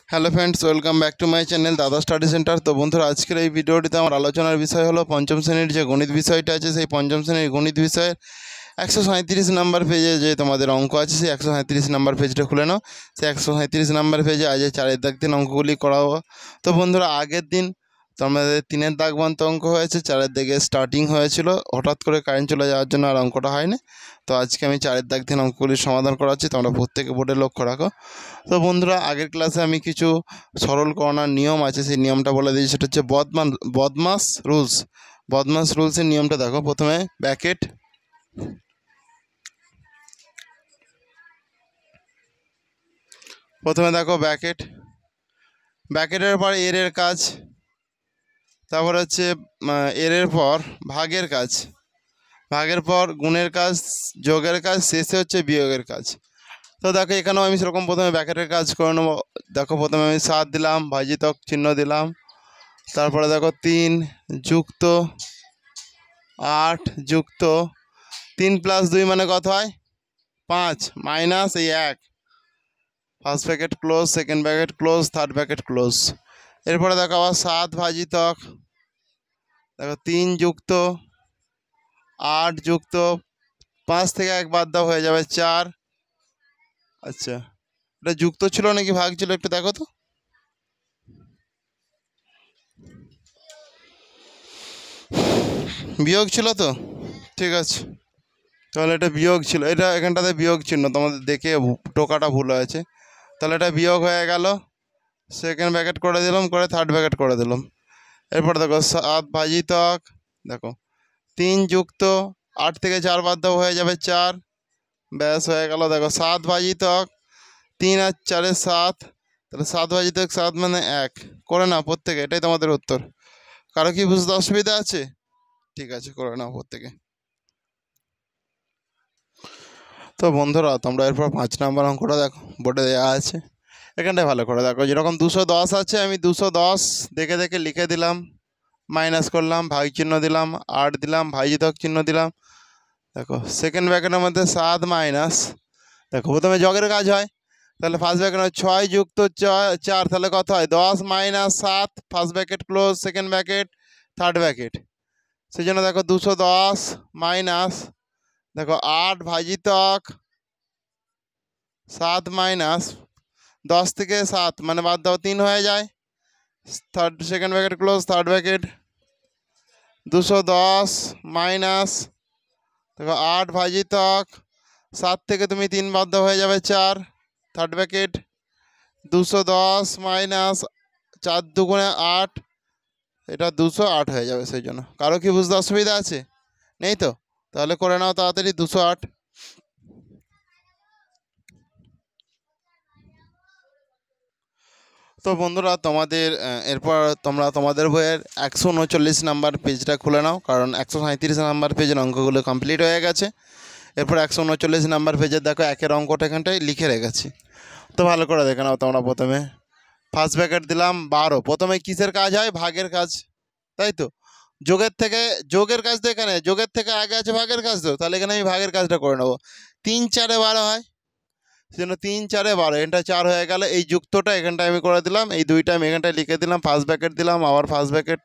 Hello friends, welcome back to my channel দাদা study centre. তো বন্ধুরা, আজকের এই ভিডিওটিতে আমার আলোচনার বিষয় হলো পঞ্চম শ্রেণীর যে গণিত বিষয়টা আছে, সেই পঞ্চম শ্রেণীর গণিত বিষয়ের 137 নাম্বার পেজে যে তোমাদের অঙ্ক আছে, সেই 137 নাম্বার পেজটা খুলে নাও। সেই 137 নাম্বার পেজে আজ 4-এর দাগ দিন অঙ্কগুলি করাবো। তো বন্ধুরা, আগের দিন তোমাদের 3-এর দাগ বান্ত অঙ্ক হয়েছে, 4-এর দিকে স্টার্টিং হয়েছিল, হঠাৎ করে কারেন্ট চলে যাওয়ার জন্য আর অঙ্কটা হয়নি। তো আজকে আমি 4-এর দাগ দিন অঙ্কগুলির সমাধান করাচ্ছি, তোমরা প্রত্যেকে বোর্ডে লক্ষ্য রাখো। তো বন্ধুরা, আগের ক্লাসে আমি কিছু সরল করণার নিয়ম আছে, সেই নিয়মটা বলে দিয়েছি। সেটা হচ্ছে বদমাস রুলস। বদমাস রুলসের নিয়মটা দেখো। প্রথমে ব্যাকেট, দেখো ব্যাকেটের পর এর কাজ, তারপর হচ্ছে এর পর ভাগের কাজ, ভাগের পর গুণের কাজ, যোগের কাজ, শেষে হচ্ছে বিয়োগের কাজ। তো দেখো, এখানেও আমি সেরকম প্রথমে ব্যাকেটের কাজ করে নেবো। দেখো, প্রথমে আমি 7 দিলাম, ভাজিতক চিহ্ন দিলাম। তারপরে দেখো 3 যুক্ত 8 যুক্ত 3 + 2 মানে কত হয়? 5 মাইনাস এই 1। First bracket close, second bracket close, third bracket close. এরপরে দেখো আবার 7 ভাজিতক, দেখো 3 যুক্ত 8 যুক্ত 5 থেকে 1 বাদ দাও, হয়ে যাবে 4। আচ্ছা, এটা যুক্ত ছিল নাকি ভাগ ছিল একটু দেখো তো। বিয়োগ ছিল তো, ঠিক আছে। তাহলে এটা বিয়োগ ছিল, এটা এখানটাতে বিয়োগ চিহ্ন, তোমাদের দেখে টোকাটা ভুল হয়েছে। তাহলে এটা বিয়োগ হয়ে গেল। সেকেন্ড ব্র্যাকেট করে দিলাম, করে থার্ড ব্র্যাকেট করে দিলাম। এরপর দেখো 7 ভাজিতক, দেখো 3 যুক্ত 8 থেকে 4 বাদ দাও, হয়ে যাবে 4। ব্যাস হয়ে গেল। দেখো 7 ভাজিতক 3 আর 4 7, তাহলে 7 ভাজিতক 7 মানে 1 করে নাও প্রত্যেকে। এটাই তোমাদের উত্তর। কারো কি বুঝতে অসুবিধা আছে? ঠিক আছে, করে নাও প্রত্যেকে। তো বন্ধুরা, তোমরা এরপর 5 নম্বর অঙ্কটা দেখো, বোর্ডে দেওয়া আছে। এখানটায় ভালো করে দেখো, যেরকম 210 আছে, আমি 210 দেখে দেখে লিখে দিলাম, মাইনাস করলাম, ভাগ চিহ্ন দিলাম, 8 দিলাম, ভাজিতক চিহ্ন দিলাম। দেখো সেকেন্ড ব্র্যাকেটের মধ্যে 7 মাইনাস, দেখো প্রথমে যোগের কাজ হয়, তাহলে ফার্স্ট ব্র্যাকেট 6 যুক্ত 4, তাহলে কত হয়? 10 minus 7, first bracket close, second bracket, third bracket. সেই জন্য দেখো 210 মাইনাস, দেখো 8 ভাজিতক 7 মাইনাস 10 থেকে 7 মানে বাদ দাও, 3 হয়ে যায়। Second bracket close, third bracket. 210 minus, দেখো 8 ভাজিতক 7 থেকে তুমি 3 বাদ দাও, হয়ে যাবে 4, থার্ড ব্র্যাকেট। 210 মাইনাস 4 দুগুণে 8, এটা 208 হয়ে যাবে। সেই জন্য কারো কি বুঝতে অসুবিধা আছে? নেই তো? তাহলে করে নাও তাড়াতাড়ি 208। তো বন্ধুরা, তোমাদের এরপর তোমরা তোমাদের বইয়ের 139 নাম্বার পেজটা খুলে নাও, কারণ 137 নাম্বার পেজের অঙ্কগুলো কমপ্লিট হয়ে গেছে। এরপর 139 নাম্বার পেজে দেখো একের অঙ্কটা এখানটায় লিখে রেখেছি। তো ভালো করে দেখে নাও তোমরা। প্রথমে ফার্স্ট ব্র্যাকেট দিলাম 12। প্রথমে কিসের কাজ হয়? ভাগের কাজ, তাই তো। যোগের কাজ তো এখানে, যোগের থেকে আগে আছে ভাগের কাজ, তো তাহলে এখানে আমি ভাগের কাজটা করে নেবো। 3 4 12 হয়, সেজন্য 3 4 12, এটা 4 হয়ে গেল। এই যুক্তটা এখানটায় আমি করে দিলাম, এই দুইটা আমি এখানটায় লিখে দিলাম, ফার্স্ট ব্র্যাকেট দিলাম, আবার ফার্স্ট ব্র্যাকেট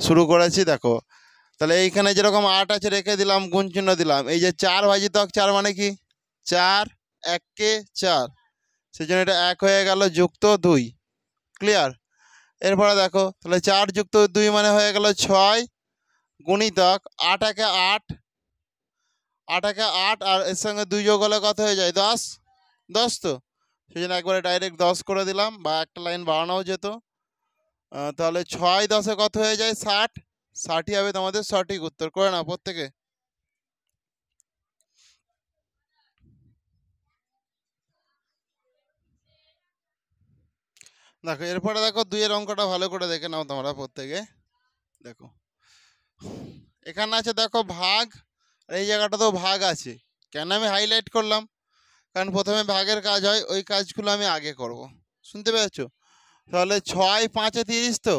শুরু করেছি। দেখো তাহলে এইখানে যেরকম 8 আছে রেখে দিলাম, গুণ চিহ্ন দিলাম। এই যে 4 ভাজিতক 4 মানে কি? 4 1 কে 4, সেই জন্য এটা 1 হয়ে গেল, যুক্ত 2। ক্লিয়ার? এরপরে দেখো, তাহলে 4 যুক্ত 2 মানে হয়ে গেল 6, গুণিতক 8 একে 8, 8 একে 8, আর এর সঙ্গে 2 যোগ হলে কত হয়ে যায়? 10। 10 তো, সেই জন্য একবারে ডাইরেক্ট 10 করে দিলাম, বা একটা লাইন বাড়ানোও যেত। তাহলে 6 10-এ কত হয়ে যায়? 60। 60ই হবে তোমাদের সঠিক উত্তর। করে নাও প্রত্যেকে। দেখো এরপরে দেখো 2-এর অঙ্কটা ভালো করে দেখে নাও তোমরা প্রত্যেকে। দেখো এখানে আছে, দেখো ভাগ, আর এই জায়গাটাতেও ভাগ আছে। কেন আমি হাইলাইট করলাম? কারণ প্রথমে ভাগের কাজ হয়, ওই কাজগুলো আমি আগে করব। শুনতে পেয়েছো? তাহলে 6 5-এ 30 তো,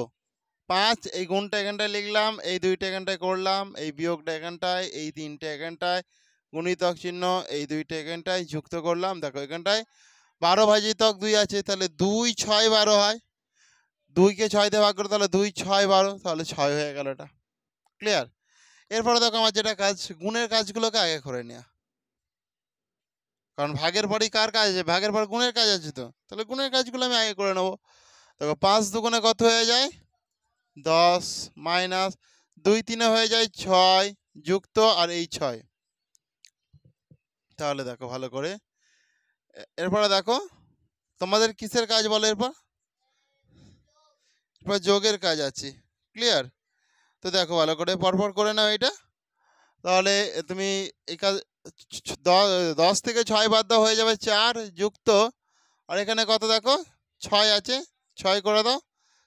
5 এই গুণটা এখানটায় লিখলাম, এই 2টা এখানটায় করলাম, এই বিয়োগটা এখানটায়, এই 3টে এখানটায়, গুণিতক চিহ্ন, এই 2টা এখানটায় যুক্ত করলাম। দেখো এখানটায় 12 ভাজিতক 2 আছে, তাহলে 2 6 12 হয়। 2কে 6 দিয়ে ভাগ করে তাহলে 2 6 12, তাহলে 6 হয়ে গেল। এটা ক্লিয়ার। এরপরে দেখো আমার যেটা কাজ, গুণের কাজগুলোকে আগে করে নেওয়া, কারণ ভাগের পরেই কার কাজ আছে, ভাগের পর গুণের কাজ আছে, তো তাহলে গুণের কাজগুলো আমি আগে করে নেবো। দেখো 5 দুগুণে কত হয়ে যায় 10, মাইনাস 2 3 হয়ে যায় 6, যুক্ত আর এই 6। তাহলে দেখো ভালো করে, এরপরে দেখো তোমাদের কিসের কাজ বলো, এরপর যোগের কাজ আছে। ক্লিয়ার। তো দেখো ভালো করে পরপর করে নাও এটা। তাহলে তুমি এই কাজ 10 থেকে 6 বাদ দাও, হয়ে যাবে 4, যুক্ত আর এখানে কত দেখো 6 আছে, 6 করে দাও,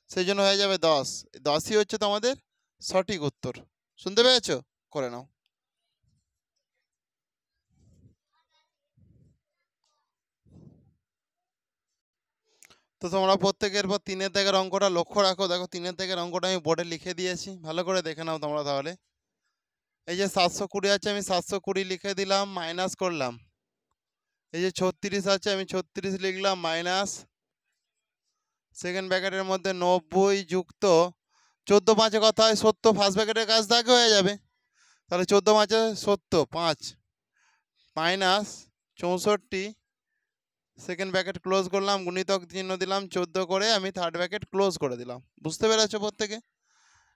সেই জন্য হয়ে যাবে 10। 10ই হচ্ছে তোমাদের সঠিক উত্তর। শুনতে পেয়েছো? করে নাও। তো তোমরা প্রত্যেকের পর 3-এর দাগের অঙ্কটা লক্ষ্য রাখো। দেখো 3-এর দাগের অঙ্কটা আমি বোর্ডে লিখে দিয়েছি, ভালো করে দেখে নাও তোমরা। তাহলে এই যে 720 আছে, আমি 720 লিখে দিলাম, মাইনাস করলাম। এই যে 36 আছে, আমি 36 লিখলাম, মাইনাস সেকেন্ড ব্র্যাকেটের মধ্যে 90, যুক্ত 14 5-এ কত হয় 70, ফার্স্ট ব্র্যাকেটের কাজ দাগে হয়ে যাবে। তাহলে 14 5-এ 70, 5 মাইনাস 64, সেকেন্ড ব্র্যাকেট ক্লোজ করলাম, গুণিতক চিহ্ন দিলাম 14 করে, আমি থার্ড ব্র্যাকেট ক্লোজ করে দিলাম। বুঝতে পেরেছো প্রত্যেকে?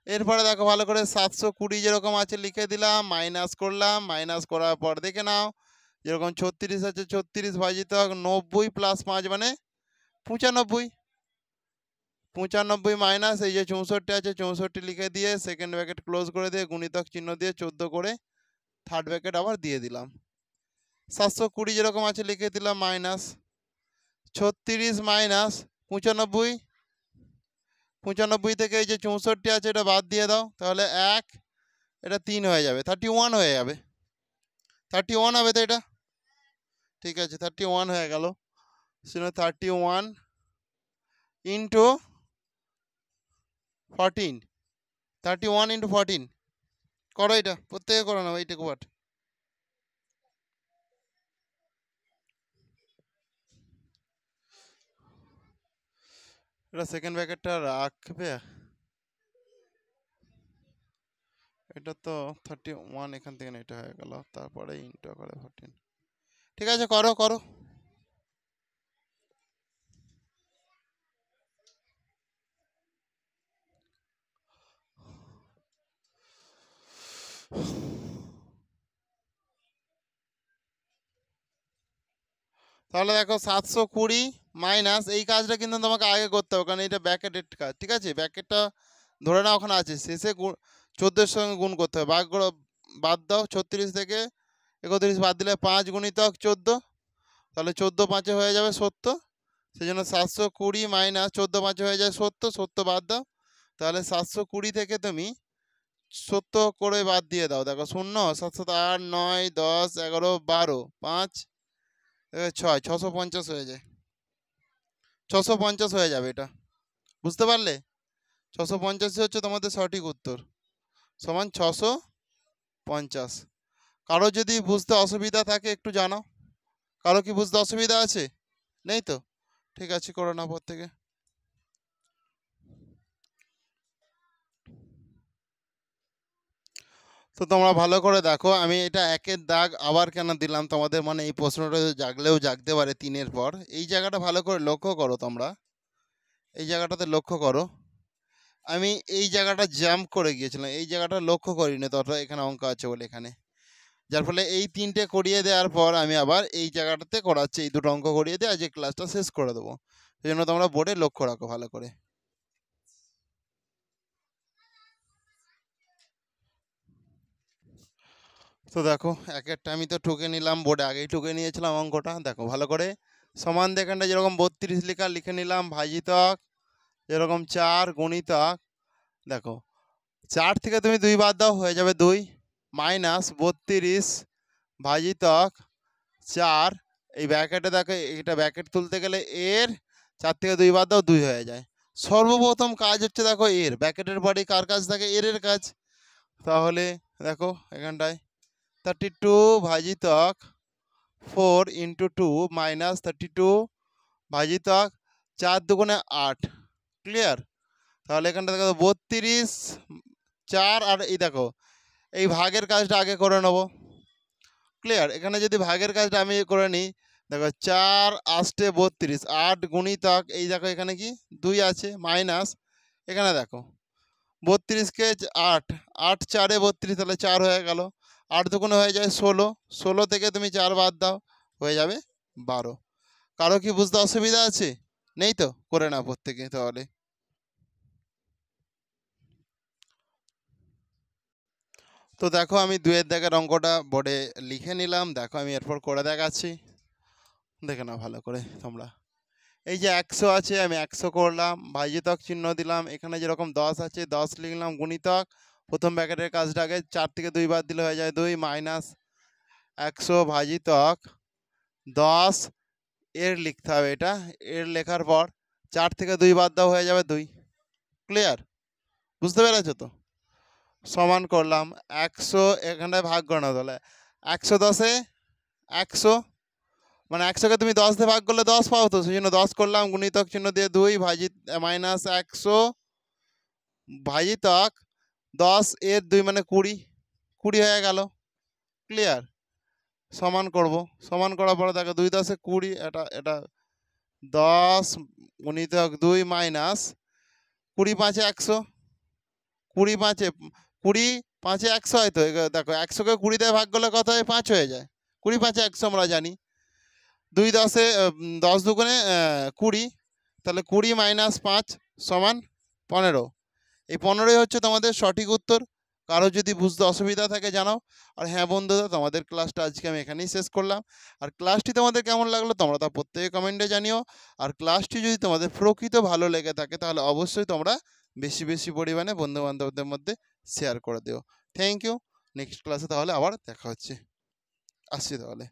এরপরে দেখো ভালো করে 720 যেরকম আছে লিখে দিলাম, মাইনাস করলাম, মাইনাস করার পর দেখে নাও যেরকম 36 আছে, 36 ভাজিতক 90 প্লাস 5 মানে 95, 95 মাইনাস এই যে 64 আছে, 64 লিখে দিয়ে সেকেন্ড ব্র্যাকেট ক্লোজ করে দিয়ে গুণিতক চিহ্ন দিয়ে 14 করে থার্ড ব্র্যাকেট আবার দিয়ে দিলাম। 720 যেরকম আছে লিখে দিলাম, মাইনাস 36 মাইনাস 95, 95 থেকে এই যে 64 আছে এটা বাদ দিয়ে দাও, তাহলে 1, এটা 3 হয়ে যাবে, 31 হয়ে যাবে। 31 হবে তো এটা? ঠিক আছে, 31 হয়ে গেল। 31 ইন্টু 14, 31 ইন্টু 14 করো, এটা প্রত্যেকে করো না, এইটুকু পাঠ। এটা সেকেন্ড ব্র্যাকেটটা রাখবে, এটা তো 31 এখান থেকে এটা হয়ে গেল, তারপরে ইন্টু করে 14। ঠিক আছে, করো করো। তাহলে দেখো 720 মাইনাস এই কাজটা কিন্তু তোমাকে আগে করতে হবে, কারণ এটা ব্র্যাকেটের কাজ। ঠিক আছে, ব্র্যাকেটটা ধরে নাও ওখানে আছে, শেষে 14-এর সঙ্গে গুণ করতে হবে। ভাগ করে বাদ দাও, 36 থেকে 31 বাদ দিলে 5 গুণিতক 14, তাহলে 14 5-এ হয়ে যাবে 70। সেই জন্য 720 মাইনাস 14 5-এ হয়ে যায় 70, 70 বাদ দাও, তাহলে 720 থেকে তুমি 70 করে বাদ দিয়ে দাও। দেখো 0 7 7 8 9 10 11 12 5 6 650 হয়ে যায়, 650 হয়ে যাবে এটা। বুঝতে পারলে? 650 হচ্ছে তোমাদের সঠিক উত্তর, সমান 650। কারো যদি বুঝতে অসুবিধা থাকে একটু জানাও। কারো কি বুঝতে অসুবিধা আছে? নেই তো? ঠিক আছে, করো না প্রত্যেকে। তো তোমরা ভালো করে দেখো, আমি এটা একের দাগ আবার কেন দিলাম তোমাদের, মানে এই প্রশ্নটা জাগলেও জাগতে পারে 3-এর পর। এই জায়গাটা ভালো করে লক্ষ্য করো তোমরা, এই জায়গাটাতে লক্ষ্য করো। আমি এই জায়গাটা জাম্প করে গিয়েছিলাম, এই জায়গাটা লক্ষ্য করিনি ততটা, এখানে অঙ্ক আছে বলে এখানে, যার ফলে এই 3টে করিয়ে দেওয়ার পর আমি আবার এই জায়গাটাতে করাচ্ছি, এই দুটো অঙ্ক করিয়ে দিয়ে আজ এই ক্লাসটা শেষ করে দেবো। সেই জন্য তোমরা বোর্ডে লক্ষ্য রাখো ভালো করে। তো দেখো একেরটা আমি তো টুকে নিলাম, বোর্ডে আগেই টুকে নিয়েছিলাম অঙ্কটা। দেখো ভালো করে, সমান দেখানটা যেরকম 32 লেখা লিখে নিলাম, ভাজিতক যেরকম 4 গুণিতক, দেখো 4 থেকে তুমি 2 বাদ দাও, হয়ে যাবে 2, মাইনাস 32 ভাজিতক 4, এই ব্র্যাকেটে দেখো এটা ব্র্যাকেট তুলতে গেলে এর 4 থেকে 2 বাদ দাও, 2 হয়ে যায়। সর্বপ্রথম কাজ হচ্ছে দেখো এর, ব্র্যাকেটের পরে কার কাজ থাকে, এর কাজ। তাহলে দেখো এখানটায় 32 ভাজিতক 4 ইন্টু 2 মাইনাস 32 ভাজিতক 4 দুগুণে 8, ক্লিয়ার। তাহলে এখানটা দেখো 32, 4 আর এই দেখো এই ভাগের কাজটা আগে করে নেব, ক্লিয়ার। এখানে যদি ভাগের কাজটা আমি করে নিই, দেখো 4 8 32, 8 গুণিতক এই দেখো এখানে কি 2 আছে মাইনাস, এখানে দেখো 32কে 8, 8 4 32, তাহলে 4 হয়ে গেল। 8 দুগুণে হয়ে যায় 16, 16 থেকে তুমি 4 বাদ দাও, হয়ে যাবে 12। কারো কি বুঝতে অসুবিধা আছে? নেই তো? করে নাও প্রত্যেকে তাহলে। তো দেখো আমি 2-এর দাগের অঙ্কটা বোর্ডে লিখে নিলাম, দেখো আমি এরপর করে দেখাচ্ছি, দেখে নাও ভালো করে তোমরা। এই যে 100 আছে, আমি 100 করলাম, ভাজিতক চিহ্ন দিলাম, এখানে যেরকম 10 আছে 10 লিখলাম, গুণিতক প্রথম ব্র্যাকেটের কাজটা আগে 4 থেকে 2 বাদ দিলে হয়ে যায় 2 মাইনাস 100 ভাজিতক 10 এর লিখতে হবে, এটা এর লেখার পর 4 থেকে 2 বাদ দাও, হয়ে যাবে 2, ক্লিয়ার। বুঝতে পেরেছো তো? সমান করলাম 100, এখানটায় ভাগ করানো, তাহলে 110-এ 100, মানে 100কে তুমি 10 দিয়ে ভাগ করলে 10 পাও, তো সেই জন্য 10 করলাম, গুণিতক চিহ্ন দিয়ে 2 ভাজি মাইনাস 100 ভাজিতক 10 এর 2 মানে 20, 20 হয়ে গেল, ক্লিয়ার। সমান করব, সমান করার পরে দেখো 2 10 20, এটা এটা 10 গুণিতক 2 মাইনাস 20 5 100, 20 5 20 5 100 হয় তো, দেখো 100কে 20 দিয়ে ভাগ করলে কত হয়? 5 হয়ে যায়। 20 5 100 আমরা জানি। 2 10-এ 10 দুগুণে 20, তাহলে 20 মাইনাস 5 সমান 15। এই 15ই হচ্ছে তোমাদের সঠিক উত্তর। কারো যদি বুঝতে অসুবিধা থাকে জানাও। আর হ্যাঁ বন্ধুরা, তোমাদের ক্লাসটা আজকে আমি এখানেই শেষ করলাম। আর ক্লাসটি তোমাদের কেমন লাগলো তোমরা তা প্রত্যেকে কমেন্টে জানিও। আর ক্লাসটি যদি তোমাদের প্রকৃত ভালো লেগে থাকে তাহলে অবশ্যই তোমরা বেশি বেশি পরিমাণে বন্ধুবান্ধবদের মধ্যে শেয়ার করে দিও। Thank you. নেক্সট ক্লাসে তাহলে আবার দেখা হচ্ছে, আসছি তাহলে।